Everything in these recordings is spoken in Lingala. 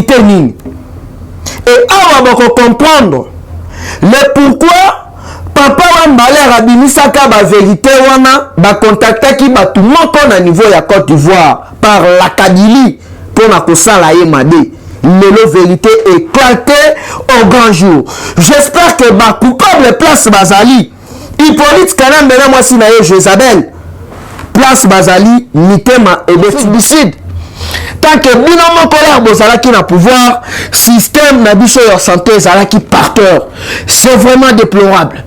député nini. Et awa bako comprendre le pourquoi papa Wambale abimisaka ba vérité wana ba contactaki batu moko na niveau ya Côte d'Ivoire par la Kabylie pour na kosala ye made. Lelo vérité éclaté au grand jour. J'espère que ba coupable place Bazali Hippolyte Kana mbena mwasi na ye Jezabel place Bazali mitema et déficit. Tant que bino moko la bozalaki na pouvoir, système na biso ya santé ezalaki parteur. C'est vraiment déplorable.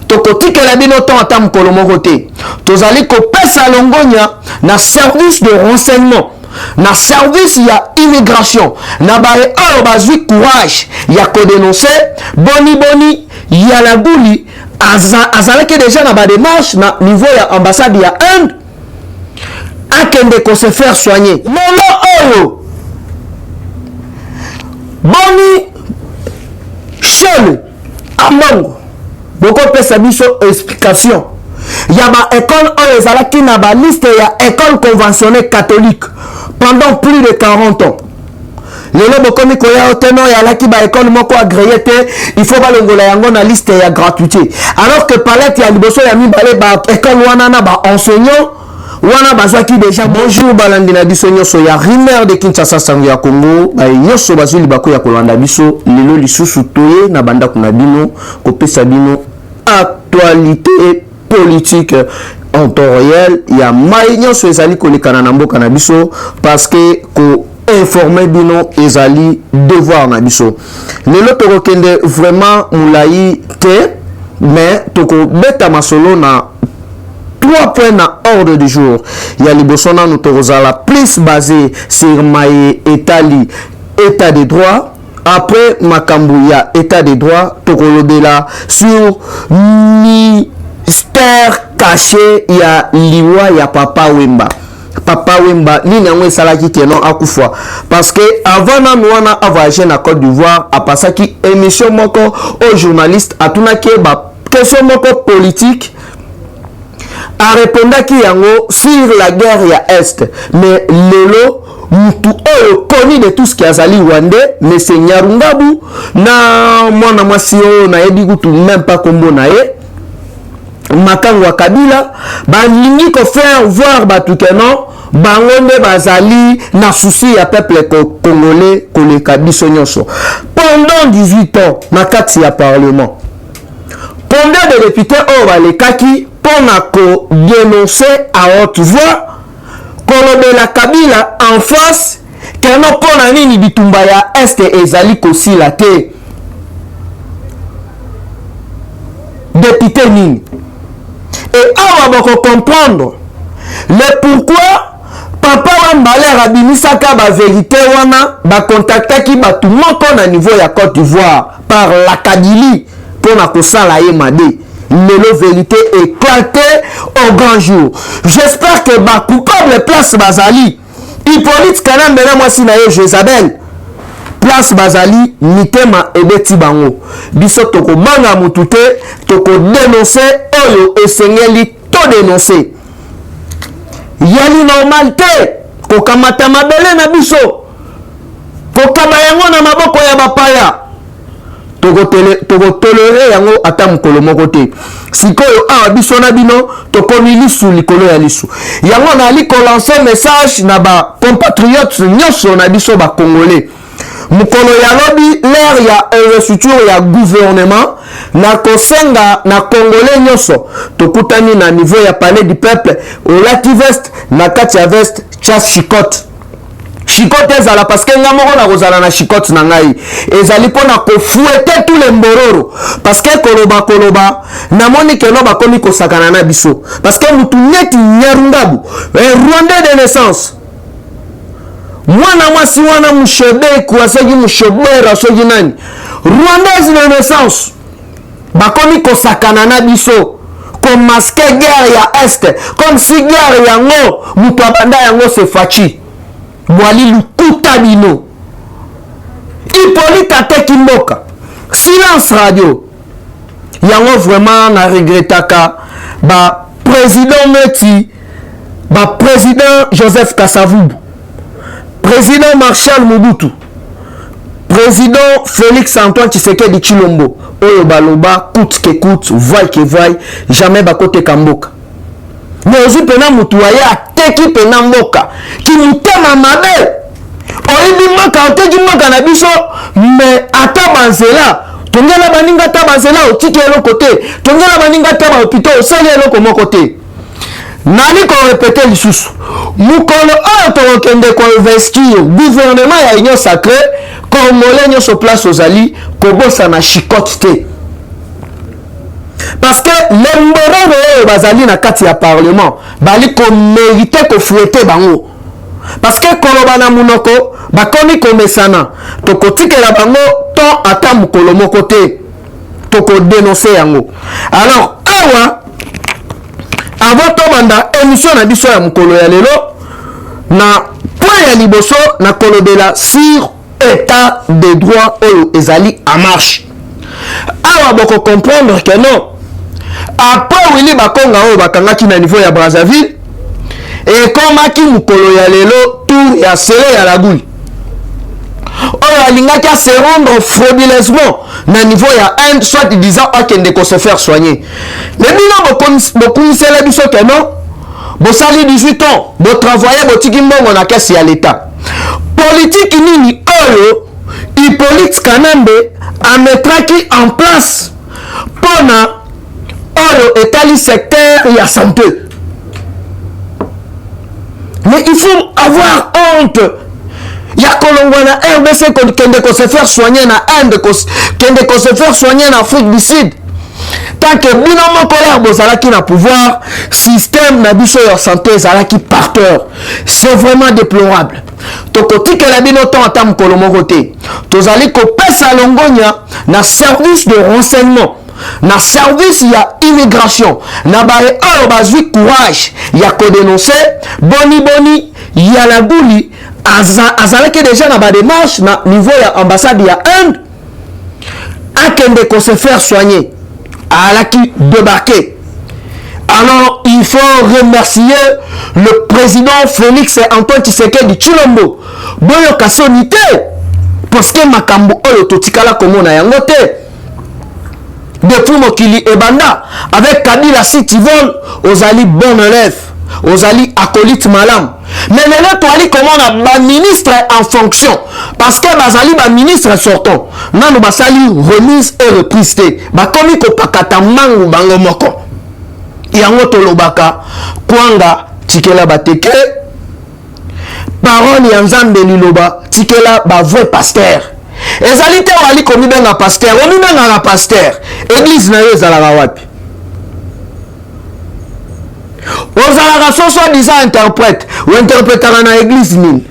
Tokoti que la bino ton atam kolomoko te. Tozali ko pesa longonya na service de renseignement, na service ya immigration, na bae alo bazui courage ya ko dénoncer boni ya la bouli azalaki déjà na ba démarche na niveau ya ambassade ya Inde. Akende ko se faire soigner. Lelo oyo boni chele amongo boko pesa biso explication ya ba école oyo ezalaki na ba liste ya école conventionnelle catholique pendant plus de 40 ans. Lelo bokomi koya oteno ya laki ba école moko agréé te, il faut balongola yango na liste ya gratuité. Alors que palette ya liboso ya mibale ba école wana na ba enseignant wana bazwaki déjà. Bonjour balandi na biso nyonso ya rumeur de Kinshasa sango ya Congo ba nyonso bazwi libako ya kolanda biso lelo lisusu toye na banda kuna bino kopesa bino actualité politique en temps réel ya mai nyonso ezali kolekana na mboka na biso parce que ko informer bino ezali devoir na biso. Lelo tokokende vraiment mulai te mais toko beta masolo na 3 points na ordre du jour. Il y a libosona nous la plus basé sur maïe étali état de droit. Après makambu ya état de droit tokolobela sur mystère caché ya liwa ya Papa Wemba. Papa Wemba nini yango esalaki kenon akufa parce que avant na wana avoyager na Côte d'Ivoire a pasaki émission moko au journaliste atunaki ba question moko politique a répondaki yango sur la guerre ya Est. Mais lelo mutu oyo koni de tout ce qui azali Rwandais mais c'est Nyarungabu na mwana mwasi oyo na yebi kutu même pas kombo na ye makango wa Kabila balingi ko faire voir batu kenon bango nde bazali na souci ya peuple congolais koleka biso nyonso. Pendant 18 ans na kati ya parlement combien de députés oyo balekaki pona ko dénoncer à haute voix kolobela Kabila en face kenon pona nini bitumba ya Est ezali kosila te député nini. Et awa bako comprendre le pourquoi Papa Wambale abimisaka ba vérité wana ba contactaki batu moko na niveau ya Côte d'Ivoire par la Kabylie pour na kosala ye made. Lelo vérité éclaté au grand jour. J'espère que ba coupable place Bazali Hippolyte Kana mbena mwasi na ye Jezabel place Bazali mitema ebeti bango. Biso toko manga mutute toko dénoncer oyo esengeli to dénoncer. Yali normal te kokamata mabele na biso kokaba yango na maboko ya bapaya toko tolere yango ata mukolo moko te. Sikoyo awa biso na bino tokomi lisu likolo ya lisu yango na liko lancer message na ba compatriotes nyonso na biso ba congolais. Mukolo ya lobi l'air ya investiture ya gouvernement na kosenga na congolais nyonso tokutani na niveau ya palais du peuple au lati veste na kati ya veste chas chicote chicote ezala parce que nga moko na kozala na chicote na ngai ezali pona ko fouetter tous les mbororo parce que koloba namoni keno bakomi kosakana na biso parce que mutu neti Nyarungabu Rwandais de naissance mwana mwasi wana mushebe kuasegi mushobera sogi nani Rwandaise de naissance bakomi kosakana na biso comme masque guerre ya Est comme si guerre yango mutu abanda yango se fachi mwali lukuta bino Hippolyte ateki mboka silence radio yango vraiment na regretaka ba président Meti ba président Joseph Kasavubu président Marshal Mobutu président Félix Antoine Tshisekedi Tshilombo oyo baloba coûte que coûte vaille que vaille jamais bakote kamboka mais aussi pena mutu aye ateki pena mboka ki mutema mabe oyibi maka oteki maka na biso mais ata banzela tongela baninga ta banzela otiki eloko te tongela baninga ta ba hôpital osali eloko moko te nani ko répéter lisusu mukolo oyo tokokende koinvestir gouvernement ya union sacré congolais nyonso place ozali kobosa na chicote te parce que lemborero oyo bazali na kati ya parlement bali komérite kofouete bango parce que koloba na munoko bakomi komesana tokotikela bango to ata mokolo moko te tokodénonce yango alors awa avant tobanda émission na biso ya mokolo ya lelo na point ya liboso na kolobela sur état de droit oyo ezali en marche awa boko comprendre que non après Willy Bakonga oyo bakangaki na niveau ya Brazzaville ekomaki mokolo ya lelo tour ya sele ya laguli oyo alingaki a se rendre frauduleusement na niveau ya Inde soit disant akende ko se faire soigner mais bino bokumisela biso ke non bosali 18 ans botravaille botiki mbongo na kesi ya l'état politique nini oyo Hippolyte Kanambe ametraki en place pona oyo etali secteur ya santé mais il faut avoir honte ya kolongwa na RDC kende ko se faire soigner na Inde kende ko se faire soigner na Afrique du Sud tant que bino moko ya bozalaki na pouvoir système na biso ya santé ezalaki par terre c'est vraiment déplorable tokotikela bino to ata mokolo moko te tozali kopesa longonya na service de renseignement na service ya immigration na baye oyo bazwi courage ya kodénoncer boni ya laguli azalaki déjà na badémarche na niveau ya ambassade ya Inde akende ko se faire soigner alaki débarquer. Alors il faut remercier le président Félix Antoine Tshisekedi Tshilombo boyo kasonité parce que makambo oyo totikala komona yango te depuis mokili ebanda avec Kabila City vol ozali bon élève ozali acolyte malam mais lelo toali komona ba ministre en fonction parce que bazali ba ministre sortant nanu basali remise et reprise te bakomi kopakata mangu bango moko yango tolobaka kwanga tikela bateke parole ya nzambe liloba tikela ba vrai pasteur ezali te wali komi benga pasteur oni benga na pasteur église na yo ezalaka wapi ozalaka so disant interprète ou interprétaka na église nini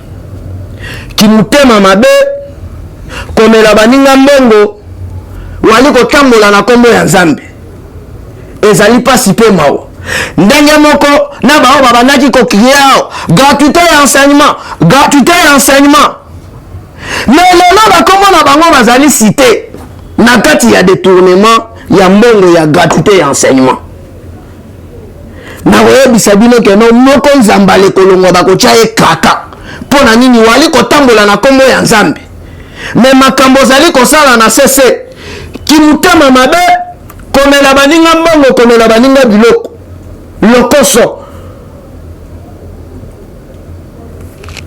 kimutema mabe komela baninga mbongo wali kotambola na kombo ya nzambe ezali pasi pe mawa ndenge moko na bao babandaki kokriao gratuité ya enseignement mais lelo bakombo na bango bazali cité na kati ya détournement ya mbongo ya gratuité ya enseignement na koyebisa bino keno moko nzambale kolongwa bakotya ye kaka mpo na nini wali kotambola na kombo ya nzambe me makambo ozali kosala na sese kimutema mabe komela baninga mbongo komela baninga biloko lokoso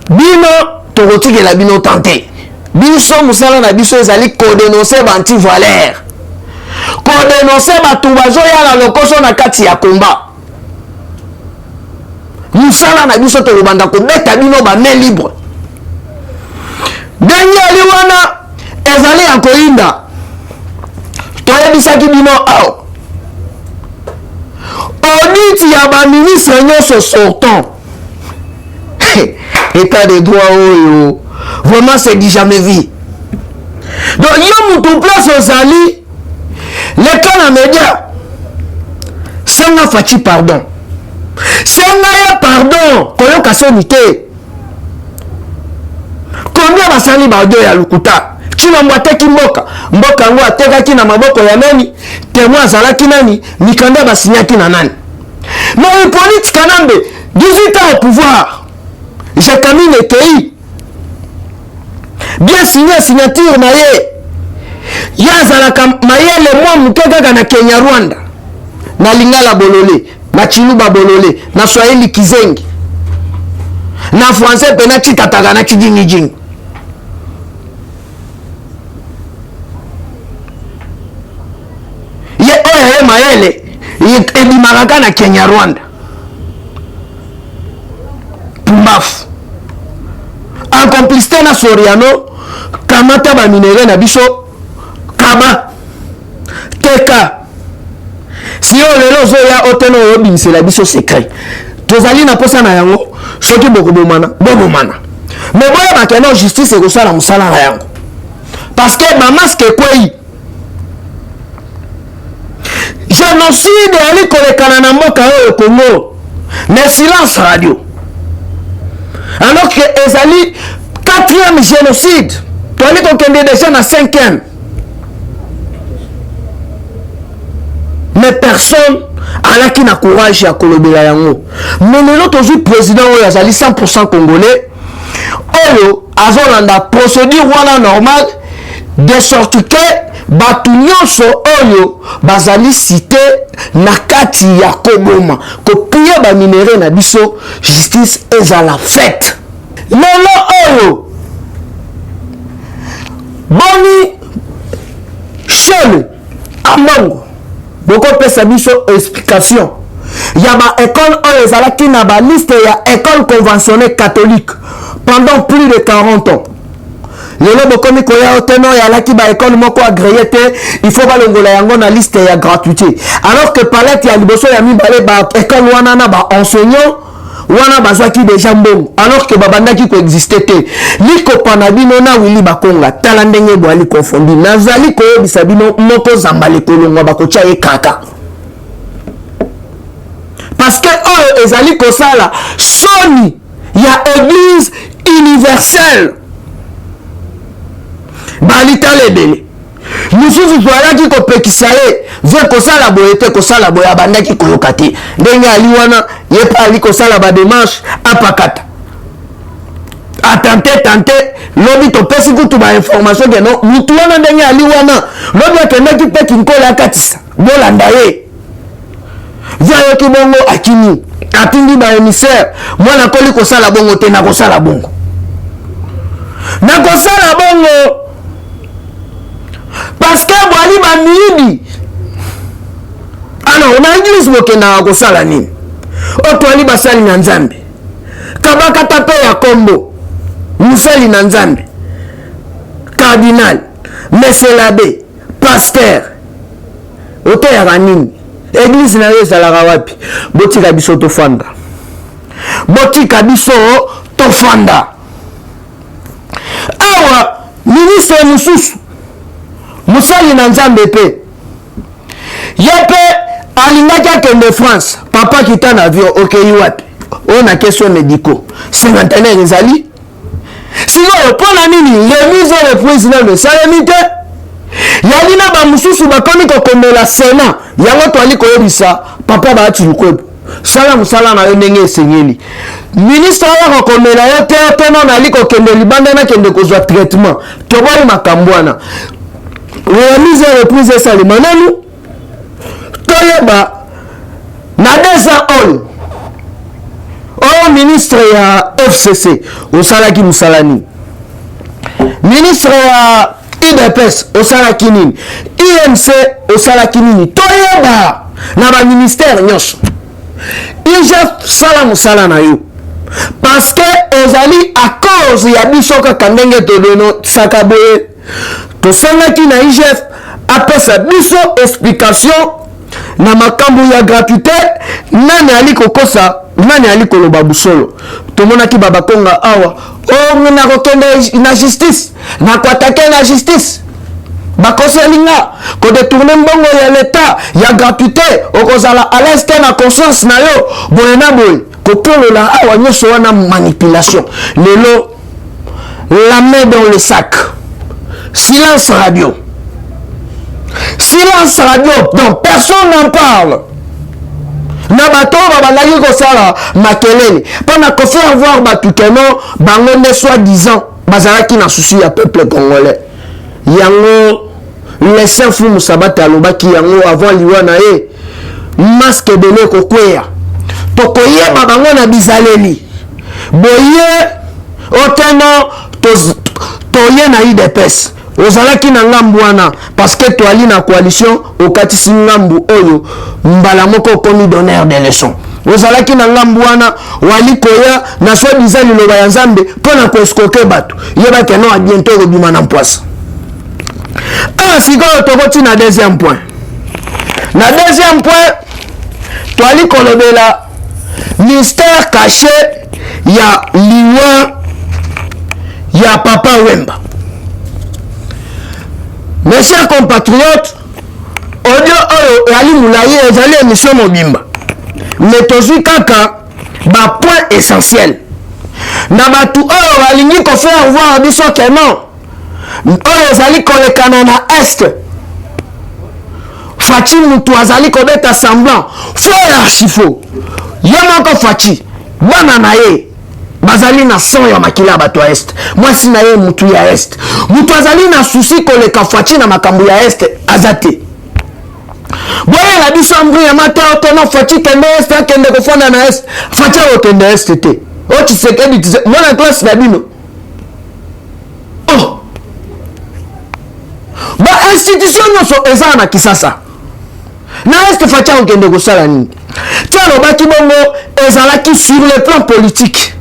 bino tokotikela bino tante biso mosala na biso ezali kodénonce bantivaleur kodénonce bato bazoyala lokoso na kati ya komba musala na biso tokobanda kobeta bino bame libre ndenge ali wana ezali ya koyinda toyebisaki bino awa audit ya baministre nyonso sortant état de droit oyo vraiment c'est du jamais vu donc yo mutu place ozali leka na média senga faci pardon senga ya pardon koyoka soni te combien basali baaudio ya lukuta Tshilombo ateki mboka yango atekaki na maboko ya nani témoin azalaki nani mikanda basinyaki na nani mais Hippolyte Kanambe 18 ans au pouvoir Jacamine Ekei bien signé signature na ye yazalaka mayele mwa muke kaka na Kenya Rwanda na Lingala Bolole na Chiluba Bolole na Swahili Kizengi na français pena chitataka na chijingi ye oyo mayele ebimaka na Kenya Rwanda pumbafu en complicité na Soriano kamata ba minere na biso kaba teka si lelo zoya oteno obimisela biso secret tozali na posa na yango soki bokobomana mais boya bakena justice ekosala mosala na yango parce que bamaske ekwei génocide ali kolekana na mboka oyo Congo mais silence radio alors que ezali 4e génocide toali kokende déjà na 5e mais personne alaki na courage ya kolobela yango mais lelo tozwi président oyo azali 100% congolais oyo azolanda procédure wana normal de sorte que bato nyonso oyo bazali cité na kati ya koboma kopia baminere na biso justice ezala faite lelo oyo boni chelu amongo bokopesa biso explication ya ba école oyo ezalaki na ba liste ya école conventionnelle catholique pendant plus de 40 ans lelo bokomi koya oteno yalaki ba école moko agréé te il faut balongola yango na liste ya gratuité alors que palette ya liboso ya mibale ba école wana na ba enseignant wana bazwaki déjà mbongo alors que babandaki koexiste te likopana bino na Willy Bakonga tala ndenge boali confondi nazali koyebisa bino moko zambale kolongwa bakotya ye kaka parce que oyo ezali kosala soni ya église universelle balitala ebele mosusu toalaki kopekisa ye ve kosala boye te kosala boye abandaki koyoka te ndenge ali wana ye mpe ali kosala bademarshe apakata atante lobi topesi kutu bainformation ke no mutu wana ndenge ali wana lobi akendaki mpe kinkola akatisa bolanda ye ve ayoki bongo akini atindi baémissaire mwana koli kosala bongo te nakosala bongo parce que boali bamiyibi alors na église bokendaka kosala nini otoali basali na nzambe kabakata mpe ya kombo musali na nzambe cardinal monsieur l'abbé pasteur otoyaka nini église na yo ezalaka wapi botika biso tofanda awa ministre mosusu musali na nzambe pe ye pe alingaki akende France papa kita na avion okei wapi oyo na question médicaux cinquantenaire ezali sikoyo mpona nini remise au président de salemi te yali na bamosusu bakomi kokondela Sénat yango toali koyebisa papa baati lukwebo sala mosala na yo ndenge esengeli ministre oyo kokondela yo te teno nali kokende libanda nakende kozwa traitement tobali makambo wana remise reprise esalema nanu toyeba na 2 ans oyo ministre ya FCC osalaki mosala nini ministre ya UDPS osalaki nini INC osalaki nini toyeba na baministère nyonso IGF sala mosala na yo parce que ezali à cause ya biso kaka ndenge todenosaka boye tosangaki na IGF apesa biso explication na makambo ya gratuité nani ali kokosa nani ali koloba busolo tomonaki babakonga awa o na kokende na justice na kwatake na justice bakoselinga kodetourne mbongo ya l'état ya gratuité okozala à l'aise na conscience na yo boye na boye kokolola awa nyonso wana manipulation lelo la main dans le sac. Silence radio. Silence radio. Donc personne n'en parle. Nabato babandaki kosala makelele. Pendant qu'on fait avoir batukeno bango ne soi-disant bazalaki na souci ya peuple congolais. Yango laissez fou Mousabata alobaki yango avant liwa na ye masque de leko kweya tokoyeba bango na bizaleli boye oteno toye na IDPS ozalaki na ngambu wana parce que toali na coalition okatisi ngambu oyo mbala moko komi donneur de leçons ozalaki na ngambu wana wali koya na soi-disant liloba ya Nzambe mpona koeskoke bato yebaki no a bientôt kobima na mpwasa. Sikoyo tokoti na deuxième point. Na deuxième point, toali kolobela mystère caché ya liwa ya Papa Wemba. Mes chers compatriotes, audio oyo yali mulaye ezali émission mobimba. Mais tozwi kaka ba point essentiel. Na batu oyo balingi ko faire voir biso que non. Oyo ezali kolekana na est Fachi mutu azali kobeta semblant faux archifaux ye moko Fachi bana na ye bazali na son ya makila bato ya est mwasi na ye mutu ya est mutu azali na souci koleka Fachi na makambo ya est azate boye la biso mbri ya mata otono Fachi kende est akende kofonda na est Fachi okende est te o Tshisekedi mwana classe na bino oh ba institution nyonso eza na Kisasa na est Fachi okende kosala nini tialo baki bongo ezalaki sur le plan politique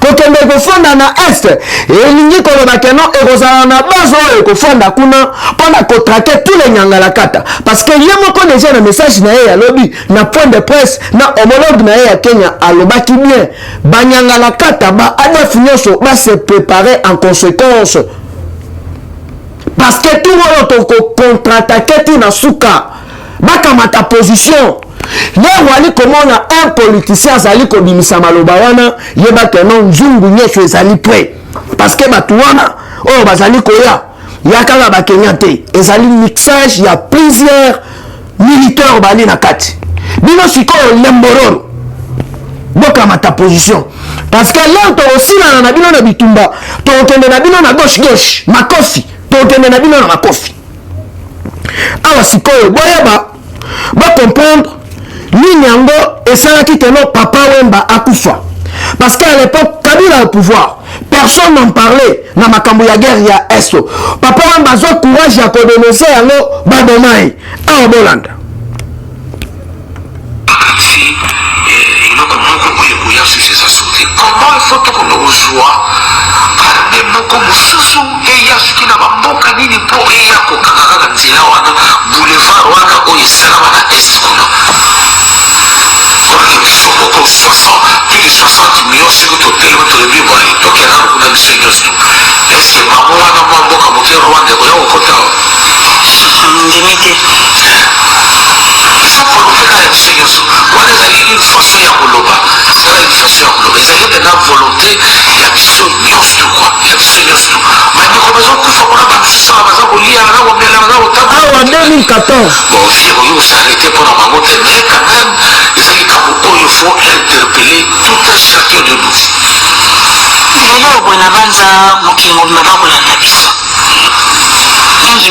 kokende kofonda na est elingi koloba keno ekozala na base oyo kofonda kuna mpona kotrake tous les nyangalakata parce que ye moko déjà na message na ye ya lobi na point de presse na homologue na ye ya Kenya alobaki bien banyangalakata ba ADF nyonso ba se préparer en conséquence parce que tout le monde contre-attaquer tout na suka bakamata position ne wali komona un politicien azali kobimisa maloba wana yeba keno nzungu nyonso ezali prêt parce que batu wana oyo bazali koya yakala bakenya te ezali mixage ya plusieurs militaires bali na kati bino sikoyo lembororo bokamata position parce que leo tokosilana na bino na bitumba tokokende na bino na gauche makofi tokende na bino na makofi awa sikoyo boyeba comprendre nini yango esalaki keno Papa Wemba akufa parce qu'à l'époque Kabila au pouvoir personne n'en parlait na makambo ya guerre ya Esto Papa Wemba zo courage ya kodononcer yango badomai awa bolanda comment il faut qu'on nous rejoie arme moko mosusu eya soki na bamboka nini mpo eya kokanga kaka nzela wana boulevard wana oyo esalama na est kuna kolaki biso moko 60 plus de 60 millions soki totelema tolobi boye tokendana kuna biso nyonso estce bango wana mwa mboka moke rwanda ekoya kokota ndimi te ça prolonge na biso nyonso wana ezali une façon ya koloba ezala une façon ya koloba ezali mpena volonté ya biso nyonso kwa ya biso nyonso bandeko bazokufa kuna batusala baza kolia baza komela baza awa 2014 bon aussi ekoki kosarete mpona bango te mais quand même ezali kambo oyo faut interpeller tout un chacun de nous lelo boye na banza mokili mobima bakolanda biso mingi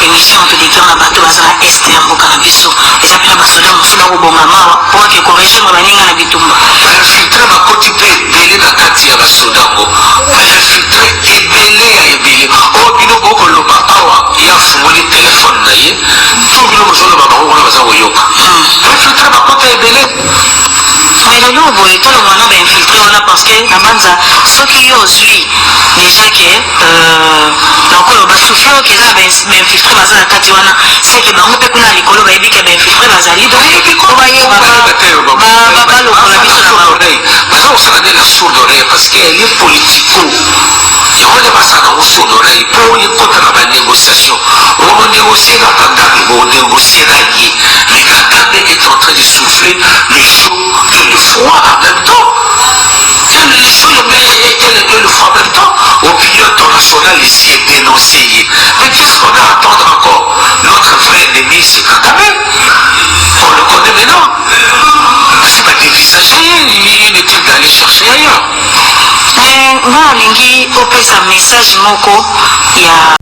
émission todéclare na bato baza na este ya mboka na biso eza mpena basoda mosusu bakobonga mawa mpo ake korejoindre baninga na bitumba bainfiltre bakoti mpe ebele na kati ya basodango bainfiltre ebele ya ebele oyo bino bokoloba awa ya afungoli telefone na ye to bino bozoloba bango kuna baza koyoka bainfiltre bakota ebele mais lelo boye tolongwana bainfiltre wana parce que na banza soki yo ozwi déjà ke nakoloba souffle oyo eza na bainfiltre baza na kati wana seke bango mpe kuna likolo bayebi ke bainfiltre bazali balokola biso na baza kosala nde na sourde oreille parce que eli politico yango nde basala nango sourde oreille mpo ekota na banégociation okonégocie na kagame bonégocie na ye mais kagame est en train de souffler le chaud et le froid en même temps le chaud et le froid en même temps opinion internationale ici est dénoncée mais qu'est-ce qu'on a à attendre encore notre vrai ennemi c'est Kagame on le connaît maintenant c'est pas dévisager inutile d'aller chercher ailleurs nga alingi kopesa message moko ya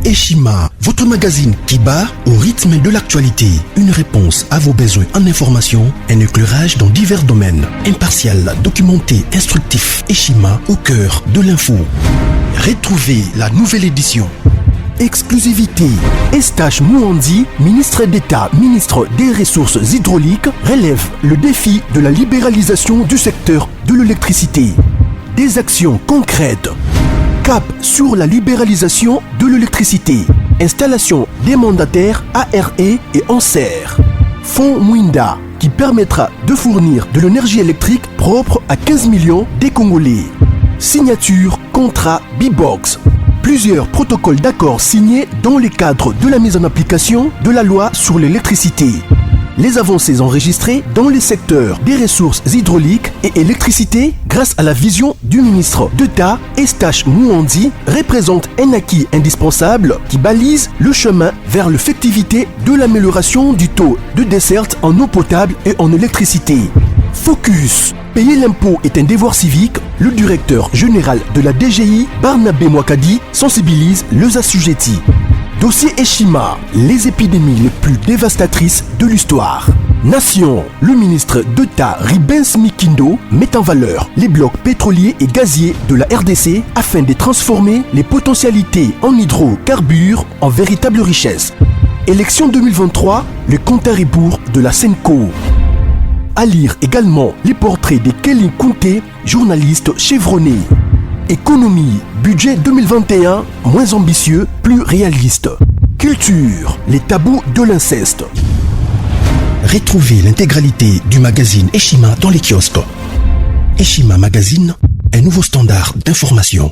Eshima, votre magazine qui bat au rythme de l'actualité. Une réponse à vos besoins en information, un éclairage dans divers domaines. Impartial, documenté, instructif. Eshima au cœur de l'info. Retrouvez la nouvelle édition. Exclusivité. Eustache Mouandi, ministre d'État, ministre des Ressources hydrauliques, relève le défi de la libéralisation du secteur de l'électricité. Des actions concrètes. Cap sur la libéralisation de l'électricité. Installation des mandataires ARE et ANSER. Fonds Mwinda qui permettra de fournir de l'énergie électrique propre à 15 millions des Congolais. Signature contrat B-Box. Plusieurs protocoles d'accord signés dans le cadre de la mise en application de la loi sur l'électricité. Les avancées enregistrées dans les secteurs des ressources hydrauliques et électricité grâce à la vision du ministre d'État Eustache Mouandi représentent un acquis indispensable qui balise le chemin vers l'effectivité de l'amélioration du taux de desserte en eau potable et en électricité. Focus. Payer l'impôt est un devoir civique. Le directeur général de la DGI, Barnabé Mwakadi, sensibilise les assujettis. Dossier Eshima, les épidémies les plus dévastatrices de l'histoire. Nation, le ministre d'État Ribens Mikindo met en valeur les blocs pétroliers et gaziers de la RDC afin de transformer les potentialités en hydrocarbures en véritable richesse. Élection 2023, le compte à rebours de la Senco. À lire également les portraits de Kelly Kunte, journaliste chevronné. Économie, budget 2021, moins ambitieux, plus réaliste. Culture, les tabous de l'inceste. Retrouvez l'intégralité du magazine Eshima dans les kiosques. Eshima Magazine, un nouveau standard d'information.